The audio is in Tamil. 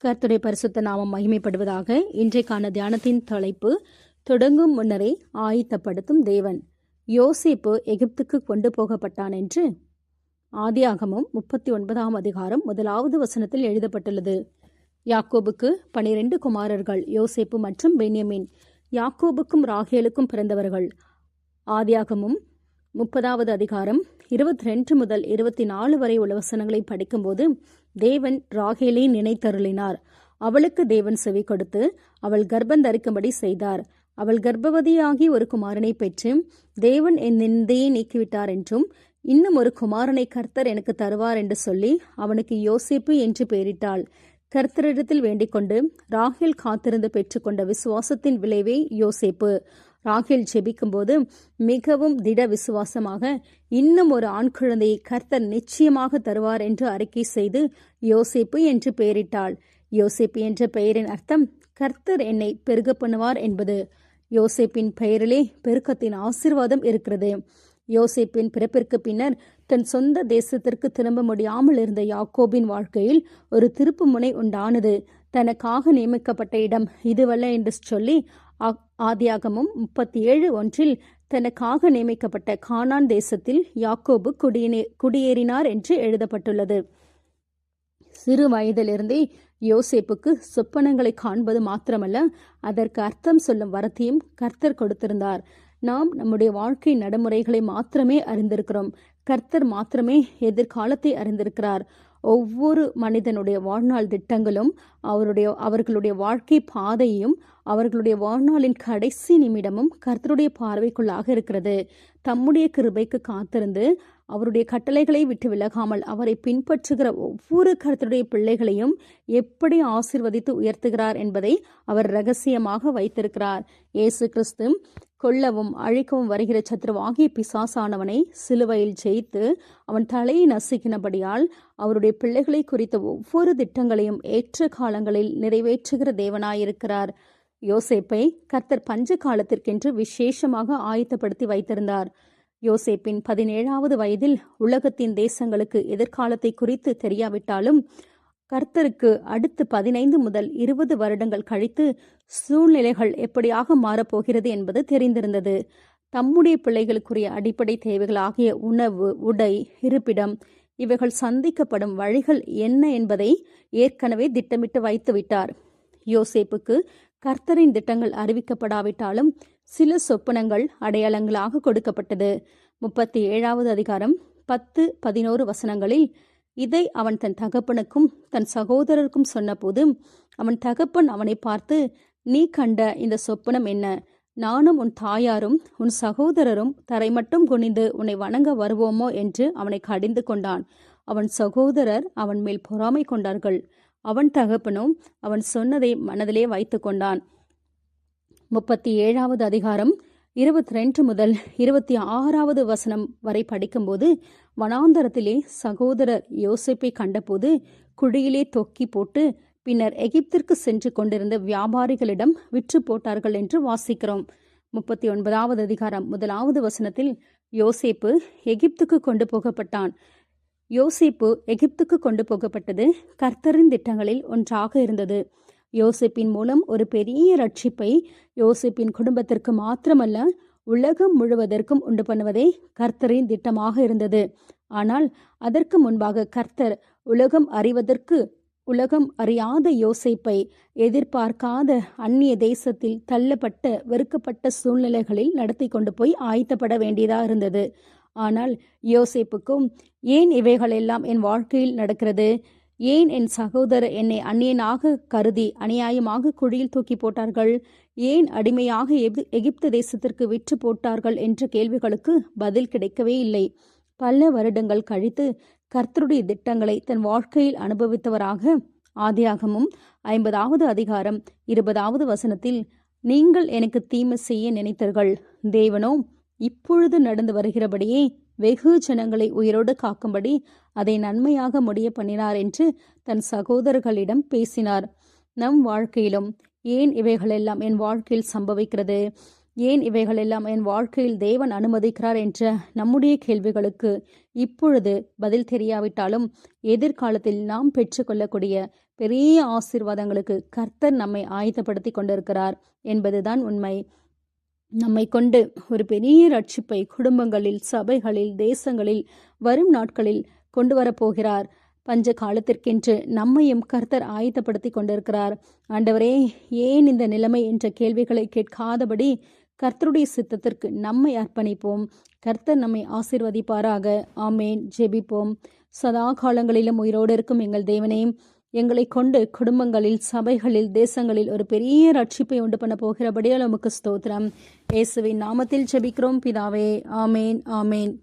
கர்த்தருடைய பரிசுத்த நாமம் மகிமைப்படுவதாக. இன்றைக்கான தியானத்தின் தலைப்பு, தொடங்கும் முன்னரே ஆயத்தப்படுத்தும் தேவன். யோசேப்பு எகிப்துக்கு கொண்டு போகப்பட்டான் என்று ஆதியாகமம் 39ஆம் அதிகாரம் 1வது வசனத்தில் எழுதப்பட்டுள்ளது. யாக்கோபுக்கு 12 குமாரர்கள், யோசேப்பு மற்றும் பென்யமீன். யாக்கோபுக்கும் ராகேலுக்கும் பிறந்தவர்கள். ஆதியாகமம் 30வது அதிகாரம் 22 முதல் 24 வரை உள்ள வசனங்களை படிக்கும்போது, தேவன் ராகேலை நினைத்தருளினார். அவளுக்கு தேவன் செவி கொடுத்து அவள் கர்ப்பந்தரிக்கும்படி செய்தார். அவள் கர்ப்பவதியாகி ஒரு குமாரனை பெற்று, தேவன் என் நிந்தையை நீக்கிவிட்டார் என்றும், இன்னும் ஒரு குமாரனை கர்த்தர் எனக்கு தருவார் என்று சொல்லி அவனுக்கு யோசேப்பு என்று பெயரிட்டாள். கர்த்தரிடத்தில் வேண்டிக் கொண்டு ராகேல் காத்திருந்து பெற்றுக்கொண்ட விசுவாசத்தின் விளைவே யோசேப்பு. ராகேல் ஜெபிக்கும்போது மிகவும் திட விசுவாசமாக, இன்னும் ஒரு ஆண் குழந்தையை கர்த்தர் நிச்சயமாக தருவார் என்று அறிக்கை செய்து யோசேப்பு என்று பெயரிட்டாள். யோசேப்பு என்ற பெயரின் அர்த்தம் கர்த்தர் என்னை பெருக பண்ணுவார் என்பது. யோசேப்பின் பெயரிலே பெருக்கத்தின் ஆசீர்வாதம் இருக்கிறது. யோசேப்பின் பிறப்பிற்கு பின்னர் தன் சொந்த தேசத்திற்கு திரும்ப முடியாமல் இருந்த யாக்கோபின் வாழ்க்கையில் ஒரு திருப்பு முனை உண்டானது. தனக்காக நியமிக்கப்பட்ட இடம் இதுவல்ல என்று சொல்லி ஆதியாகமம் 37:1 தனக்காக நியமிக்கப்பட்ட கானான் தேசத்தில் யாக்கோபு குடியேறினார் என்று எழுதப்பட்டுள்ளது. சிறு வயதிலிருந்தே யோசேப்புக்கு சொப்பனங்களை காண்பது மாத்திரமல்ல, அதற்கு அர்த்தம் சொல்லும் வரத்தையும் கர்த்தர் கொடுத்திருந்தார். நாம் நம்முடைய வாழ்க்கை நடைமுறைகளை மாத்திரமே அறிந்திருக்கிறோம். கர்த்தர் மாத்திரமே எதிர்காலத்தை அறிந்திருக்கிறார். ஒவ்வொரு மனிதனுடைய வாழ்நாள் திட்டங்களும் அவர்களுடைய வாழ்க்கை பாதையும் அவர்களுடைய வாழ்நாளின் கடைசி நிமிடமும் கர்த்தருடைய பார்வைக்குள்ளாக இருக்கிறது. தம்முடைய கிருபைக்கு காத்திருந்து அவருடைய கட்டளைகளை விட்டு விலகாமல் அவரை பின்பற்றுகிற ஒவ்வொரு கர்த்தருடைய பிள்ளைகளையும் எப்படி ஆசீர்வதித்து உயர்த்துகிறார் என்பதை அவர் இரகசியமாக வைத்திருக்கிறார். இயேசு கிறிஸ்து கொல்லவும் அழிக்கவும் வருகிற சத்ருவாகிய பிசாசானவனை சிலுவையில் ஜெயித்து அவன் தலையை நசுக்கினபடியால் அவருடைய பிள்ளைகளை குறித்த ஒவ்வொரு திட்டங்களையும் ஏற்ற காலங்களில் நிறைவேற்றுகிற தேவனாயிருக்கிறார். யோசேப்பை கர்த்தர் பஞ்ச காலத்திற்கென்று விசேஷமாக ஆயத்தப்படுத்தி வைத்திருந்தார். யோசேப்பின் 17வது வயதில் உலகத்தின் தேசங்களுக்கு எதிர்காலத்தை குறித்து தெரியாவிட்டாலும், கர்த்தருக்கு அடுத்து 15 முதல் 20 வருடங்கள் கழித்து சூழ்நிலைகள் எப்படியாக மாறப்போகிறது என்பது தெரிந்திருந்தது. தம்முடைய பிள்ளைகளுக்குரிய அடிப்படை தேவைகளாகிய உணவு, உடை, இருப்பிடம் இவைகள் சந்திக்கப்படும் வழிகள் என்ன என்பதை ஏற்கனவே திட்டமிட்டு வைத்து விட்டார். யோசேப்புக்கு கர்த்தரின் திட்டங்கள் அறிவிக்கப்படாவிட்டாலும் சில சொப்பனங்கள் அடையாளங்களாக கொடுக்கப்பட்டது. 37வது அதிகாரம் 10-11 வசனங்களில் இதை அவன் தன் தகப்பனுக்கும் தன் சகோதரருக்கும் சொன்னபோது, அவன் தகப்பன் அவனை பார்த்து, நீ கண்ட இந்த சொப்பனம் என்ன? நானும் உன் தாயாரும் உன் சகோதரரும் தரை மட்டும் குனிந்து உன்னை வணங்க வருவோமோ என்று அவனை கடிந்து கொண்டான். அவன் சகோதரர் அவன் மேல் பொறாமை கொண்டார்கள். அவன் தகப்பனும் அவன் சொன்னதை மனதிலே வைத்து கொண்டான். 37வது அதிகாரம் 22 முதல் 26வது வசனம் வரை படிக்கும்போது, வனாந்தரத்திலே சகோதரர் யோசேப்பை கண்டபோது குழியிலே தொக்கி போட்டு பின்னர் எகிப்திற்கு சென்று கொண்டிருந்த வியாபாரிகளிடம் விற்று போட்டார்கள் என்று வாசிக்கிறோம். 39வது அதிகாரம் 1வது வசனத்தில் யோசேப்பு எகிப்துக்கு கொண்டு போகப்பட்டான். யோசேப்பு எகிப்துக்கு கொண்டு போகப்பட்டது கர்த்தரின் திட்டங்களில் ஒன்றாக இருந்தது. யோசேப்பின் மூலம் ஒரு பெரிய ரட்சிப்பை யோசேப்பின் குடும்பத்திற்கு மாத்திரமல்ல, உலகம் முழுவதற்கும் உண்டு பண்ணுவதே கர்த்தரின் திட்டமாக இருந்தது. ஆனால் அதற்கு முன்பாக கர்த்தர் உலகம் அறியாத யோசேப்பை எதிர்பார்க்காத அந்நிய தேசத்தில் தள்ளப்பட்ட வெறுக்கப்பட்ட சூழ்நிலைகளில் நடத்தி கொண்டு போய் ஆயத்தப்பட வேண்டியதாக இருந்தது. ஆனால் யோசேப்புக்கும், ஏன் இவைகளெல்லாம் என் வாழ்க்கையில் நடக்கிறது? ஏன் என் சகோதரர் என்னை அந்நியனாக கருதி அநியாயமாக குழியில் தூக்கி போட்டார்கள்? ஏன் அடிமையாக எகிப்து தேசத்திற்கு விற்று போட்டார்கள் என்ற கேள்விகளுக்கு பதில் கிடைக்கவே இல்லை. பல வருடங்கள் கழித்து கர்த்தருடைய திட்டங்களை தன் வாழ்க்கையில் அனுபவித்தவராக ஆதியாகமும் 50வது அதிகாரம் 20வது வசனத்தில், நீங்கள் எனக்கு தீமை செய்ய நினைத்தீர்கள், தேவனோ இப்பொழுது நடந்து வருகிறபடியே வெகு ஜனங்களை உயிரோடு காக்கும்படி அதை நன்மையாக முடிய பண்ணினார் என்று தன் சகோதரர்களிடம் பேசினார். நம் வாழ்க்கையிலும் ஏன் இவைகளெல்லாம் என் வாழ்க்கையில் சம்பவிக்கிறது? ஏன் இவைகளெல்லாம் என் வாழ்க்கையில் தேவன் அனுமதிக்கிறார் என்ற நம்முடைய கேள்விகளுக்கு இப்பொழுது பதில் தெரியாவிட்டாலும், எதிர்காலத்தில் நாம் பெற்றுக்கொள்ளக்கூடிய பெரிய ஆசீர்வாதங்களுக்கு கர்த்தர் நம்மை ஆயத்தப்படுத்தி கொண்டிருக்கிறார் என்பதுதான் உண்மை. நம்மை கொண்டு ஒரு பெரிய ரட்சிப்பை குடும்பங்களில், சபைகளில், தேசங்களில் வரும் நாட்களில் கொண்டு வரப்போகிறார். பஞ்ச காலத்திற்கென்று நம்மையும் கர்த்தர் ஆயத்தப்படுத்தி கொண்டிருக்கிறார். ஆண்டவரே, ஏன் இந்த நிலைமை என்ற கேள்விகளை கேட்காதபடி கர்த்தருடைய சித்தத்திற்கு நம்மை அர்ப்பணிப்போம். கர்த்தர் நம்மை ஆசீர்வதிப்பாராக. ஆமேன். ஜெபிப்போம். சதா காலங்களிலும் உயிரோடு இருக்கும் எங்கள் தேவனே, எங்களை கொண்டு குடும்பங்களில், சபைகளில், தேசங்களில் ஒரு பெரிய ரட்சிப்பை உண்டு பண்ண போகிறபடியால் உமக்கு ஸ்தோத்திரம். இயேசுவின் நாமத்தில் ஜெபிக்கிறோம் பிதாவே. ஆமேன். ஆமேன்.